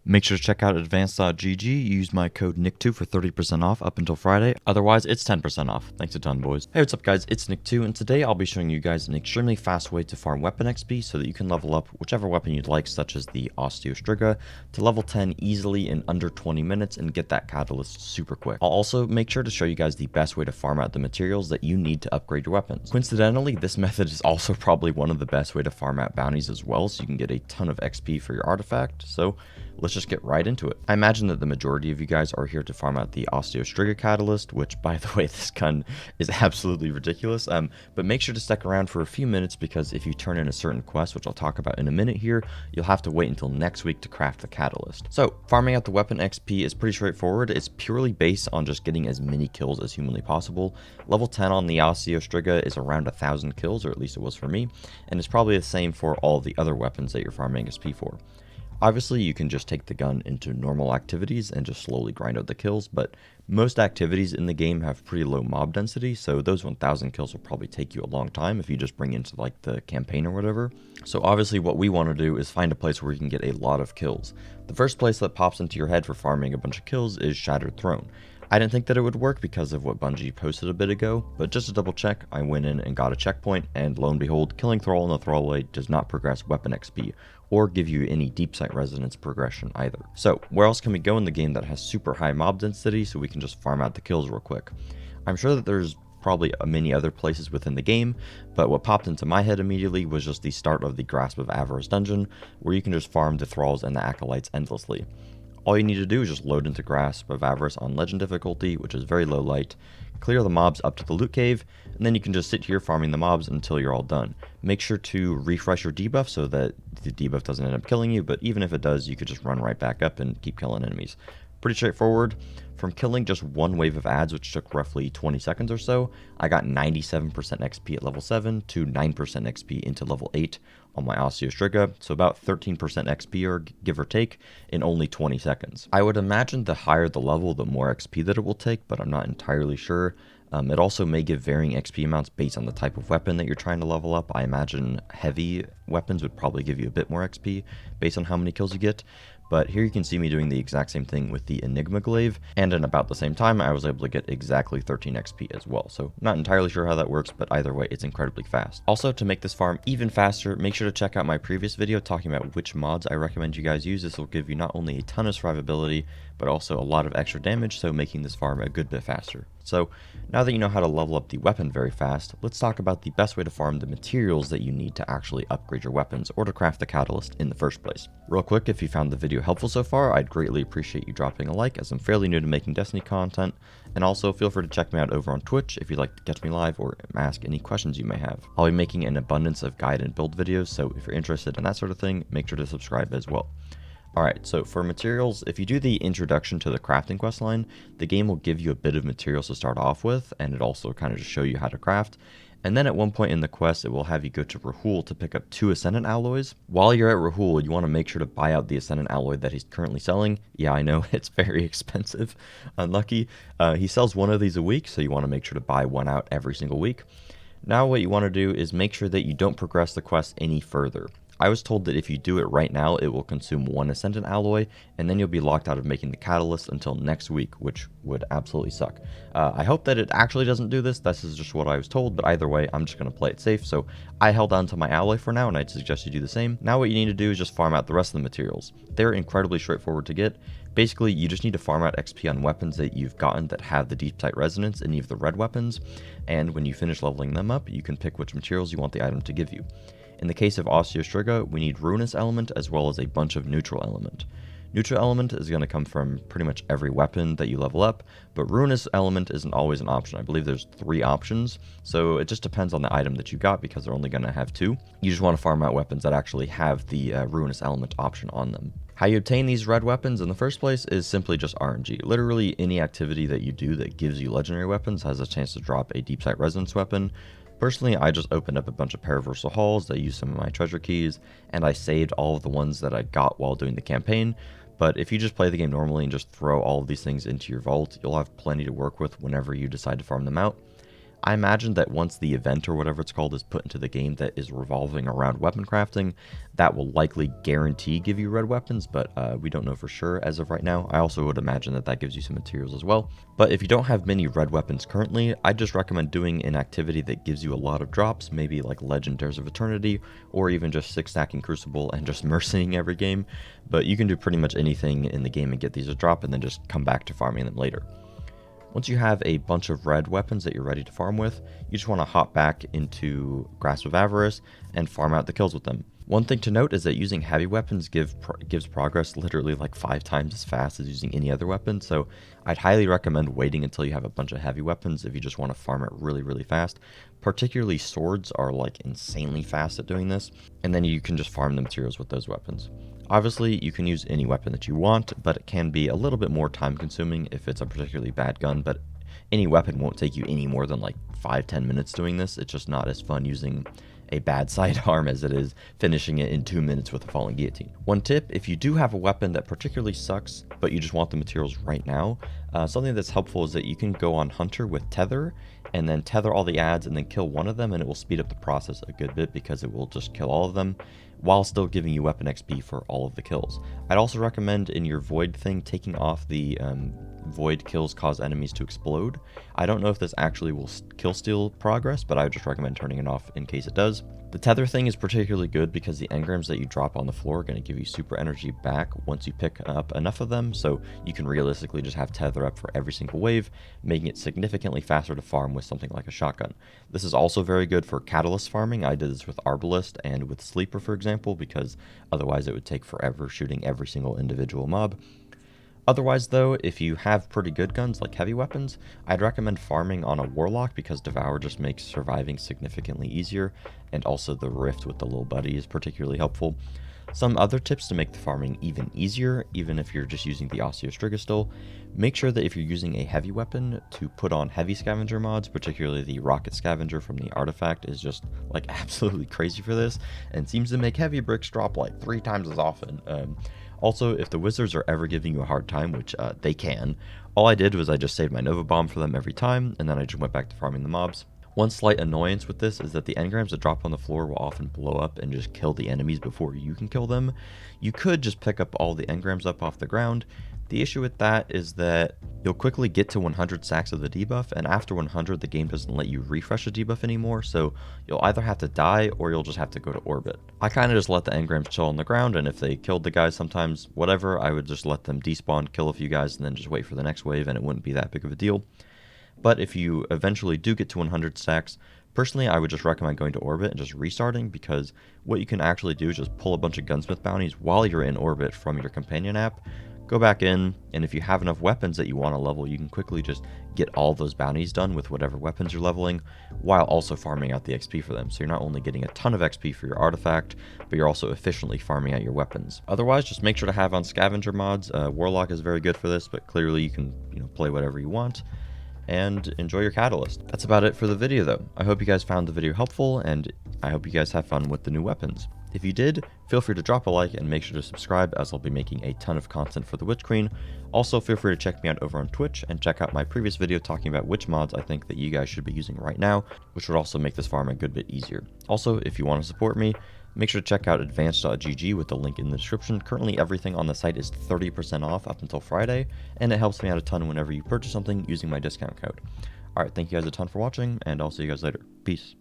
Make sure to check out advanced.gg. Use my code NICK2 for 30% off up until Friday. Otherwise, it's 10% off. Thanks a ton, boys. Hey, what's up, guys? It's NICK2, and today I'll be showing you guys an extremely fast way to farm weapon XP so that you can level up whichever weapon you'd like, such as the Osteo Striga, to level 10 easily in under 20 minutes and get that catalyst super quick. I'll also make sure to show you guys the best way to farm out the materials that you need to upgrade your weapons. Coincidentally, this method is also probably one of the best way to farm out bounties as well, so you can get a ton of XP for your artifact. So let's just get right into it. I imagine that the majority of you guys are here to farm out the Osteo Striga catalyst, which, by the way, this gun is absolutely ridiculous. But make sure to stick around for a few minutes, because if you turn in a certain quest, which I'll talk about in a minute here, you'll have to wait until next week to craft the catalyst. So farming out the weapon XP is pretty straightforward. It's purely based on just getting as many kills as humanly possible. Level 10 on the Osteo Striga is around 1,000 kills, or at least it was for me, and it's probably the same for all the other weapons that you're farming XP for. Obviously, you can just take the gun into normal activities and just slowly grind out the kills, but most activities in the game have pretty low mob density, so those 1,000 kills will probably take you a long time if you just bring into like the campaign or whatever. So obviously what we want to do is find a place where you can get a lot of kills. The first place that pops into your head for farming a bunch of kills is Shattered Throne. I didn't think that it would work because of what Bungie posted a bit ago, but just to double check, I went in and got a checkpoint, and lo and behold, killing Thrall in the Thrallway does not progress weapon XP, or give you any deep sight resonance progression either. So where else can we go in the game that has super high mob density so we can just farm out the kills real quick? I'm sure that there's probably many other places within the game, but what popped into my head immediately was just the start of the Grasp of Avarice dungeon, where you can just farm the Thralls and the Acolytes endlessly. All you need to do is just load into Grasp of Avarice on Legend difficulty, which is very low light, clear the mobs up to the loot cave, and then you can just sit here farming the mobs until you're all done. Make sure to refresh your debuff so that the debuff doesn't end up killing you, but even if it does, you could just run right back up and keep killing enemies. Pretty straightforward. From killing just one wave of ads, which took roughly 20 seconds or so, I got 97% XP at level 7 to 9% XP into level 8 on my Osteo Striga, so about 13% XP, or give or take, in only 20 seconds. I would imagine the higher the level, the more XP that it will take, but I'm not entirely sure. It also may give varying XP amounts based on the type of weapon that you're trying to level up. I imagine heavy weapons would probably give you a bit more XP based on how many kills you get. But here you can see me doing the exact same thing with the Enigma Glaive, and in about the same time I was able to get exactly 13 XP as well. So not entirely sure how that works, but either way it's incredibly fast. Also, to make this farm even faster, make sure to check out my previous video talking about which mods I recommend you guys use. This will give you not only a ton of survivability, but also a lot of extra damage, so making this farm a good bit faster. So now that you know how to level up the weapon very fast, let's talk about the best way to farm the materials that you need to actually upgrade your weapons or to craft the catalyst in the first place. Real quick, if you found the video helpful so far, I'd greatly appreciate you dropping a like, as I'm fairly new to making Destiny content, and also feel free to check me out over on Twitch if you'd like to catch me live or ask any questions you may have. I'll be making an abundance of guide and build videos, so if you're interested in that sort of thing, make sure to subscribe as well. Alright, so for materials, if you do the introduction to the crafting quest line, the game will give you a bit of materials to start off with, and it also kind of just show you how to craft. And then at one point in the quest, it will have you go to Rahul to pick up 2 Ascendant alloys. While you're at Rahul, you want to make sure to buy out the Ascendant alloy that he's currently selling. Yeah, I know, it's very expensive. Unlucky. He sells one of these a week, so you want to make sure to buy one out every single week. Now what you want to do is make sure that you don't progress the quest any further. I was told that if you do it right now, it will consume 1 Ascendant alloy, and then you'll be locked out of making the catalyst until next week, which would absolutely suck. I hope that it actually doesn't do this. This is just what I was told, but either way, I'm just going to play it safe. So I held on to my alloy for now, and I'd suggest you do the same. Now what you need to do is just farm out the rest of the materials. They're incredibly straightforward to get. Basically, you just need to farm out XP on weapons that you've gotten that have the deep sight resonance, any of the red weapons, and when you finish leveling them up, you can pick which materials you want the item to give you. In the case of Osteo Striga, we need Ruinous Element as well as a bunch of Neutral Element. Neutral Element is going to come from pretty much every weapon that you level up, but Ruinous Element isn't always an option. I believe there's 3 options, so it just depends on the item that you got because they're only going to have 2. You just want to farm out weapons that actually have the Ruinous Element option on them. How you obtain these red weapons in the first place is simply just RNG. Literally any activity that you do that gives you legendary weapons has a chance to drop a deep sight resonance weapon. Personally, I just opened up a bunch of Paraversal Halls that used some of my treasure keys, and I saved all of the ones that I got while doing the campaign. But if you just play the game normally and just throw all of these things into your vault, you'll have plenty to work with whenever you decide to farm them out. I imagine that once the event or whatever it's called is put into the game that is revolving around weapon crafting, that will likely guarantee give you red weapons, but we don't know for sure as of right now. I also would imagine that that gives you some materials as well. But if you don't have many red weapons currently, I just recommend doing an activity that gives you a lot of drops, maybe like Legendaries of Eternity, or even just 6-stacking Crucible and just mercying every game. But you can do pretty much anything in the game and get these a drop and then just come back to farming them later. Once you have a bunch of red weapons that you're ready to farm with, you just want to hop back into Grasp of Avarice and farm out the kills with them. One thing to note is that using heavy weapons gives progress literally like 5 times as fast as using any other weapon, so I'd highly recommend waiting until you have a bunch of heavy weapons if you just want to farm it really, really fast. Particularly swords are like insanely fast at doing this, and then you can just farm the materials with those weapons. Obviously, you can use any weapon that you want, but it can be a little bit more time consuming if it's a particularly bad gun, but any weapon won't take you any more than like 5-10 minutes doing this. It's just not as fun using a bad sidearm as it is finishing it in 2 minutes with a falling guillotine. One tip, if you do have a weapon that particularly sucks, but you just want the materials right now, something that's helpful is that you can go on Hunter with Tether, and then tether all the ads and then kill one of them, and it will speed up the process a good bit because it will just kill all of them while still giving you weapon XP for all of the kills. I'd also recommend in your void thing taking off the void kills cause enemies to explode. I don't know if this actually will kill steal progress, but I would just recommend turning it off in case it does. The tether thing is particularly good because the engrams that you drop on the floor are going to give you super energy back once you pick up enough of them, so you can realistically just have tether up for every single wave, making it significantly faster to farm with something like a shotgun. This is also very good for catalyst farming. I did this with Arbalist and with Sleeper, for example, because otherwise it would take forever shooting every single individual mob. Otherwise though, if you have pretty good guns like heavy weapons, I'd recommend farming on a Warlock because Devour just makes surviving significantly easier, and also the Rift with the little buddy is particularly helpful. Some other tips to make the farming even easier, even if you're just using the Osteo Striga still, make sure that if you're using a heavy weapon to put on heavy scavenger mods, particularly the rocket scavenger from the artifact is just like absolutely crazy for this, and seems to make heavy bricks drop like 3 times as often. Also, if the wizards are ever giving you a hard time, which they can, all I did was I just saved my Nova Bomb for them every time, and then I just went back to farming the mobs. One slight annoyance with this is that the engrams that drop on the floor will often blow up and just kill the enemies before you can kill them. You could just pick up all the engrams up off the ground. The issue with that is that you'll quickly get to 100 stacks of the debuff, and after 100 the game doesn't let you refresh the debuff anymore, so you'll either have to die or you'll just have to go to orbit. I kind of just let the engrams chill on the ground, and if they killed the guys sometimes, whatever, I would just let them despawn, kill a few guys, and then just wait for the next wave, and it wouldn't be that big of a deal. But if you eventually do get to 100 stacks, personally I would just recommend going to orbit and just restarting, because what you can actually do is just pull a bunch of gunsmith bounties while you're in orbit from your companion app, go back in, and if you have enough weapons that you want to level, you can quickly just get all those bounties done with whatever weapons you're leveling, while also farming out the XP for them. So you're not only getting a ton of XP for your artifact, but you're also efficiently farming out your weapons. Otherwise, just make sure to have on scavenger mods. Warlock is very good for this, but clearly you can play whatever you want and enjoy your catalyst. That's about it for the video though. I hope you guys found the video helpful, and I hope you guys have fun with the new weapons. If you did, feel free to drop a like and make sure to subscribe, as I'll be making a ton of content for the Witch Queen. Also, feel free to check me out over on Twitch and check out my previous video talking about which mods I think that you guys should be using right now, which would also make this farm a good bit easier. Also, if you want to support me, make sure to check out advanced.gg with the link in the description. Currently, everything on the site is 30% off up until Friday, and it helps me out a ton whenever you purchase something using my discount code. Alright, thank you guys a ton for watching, and I'll see you guys later. Peace.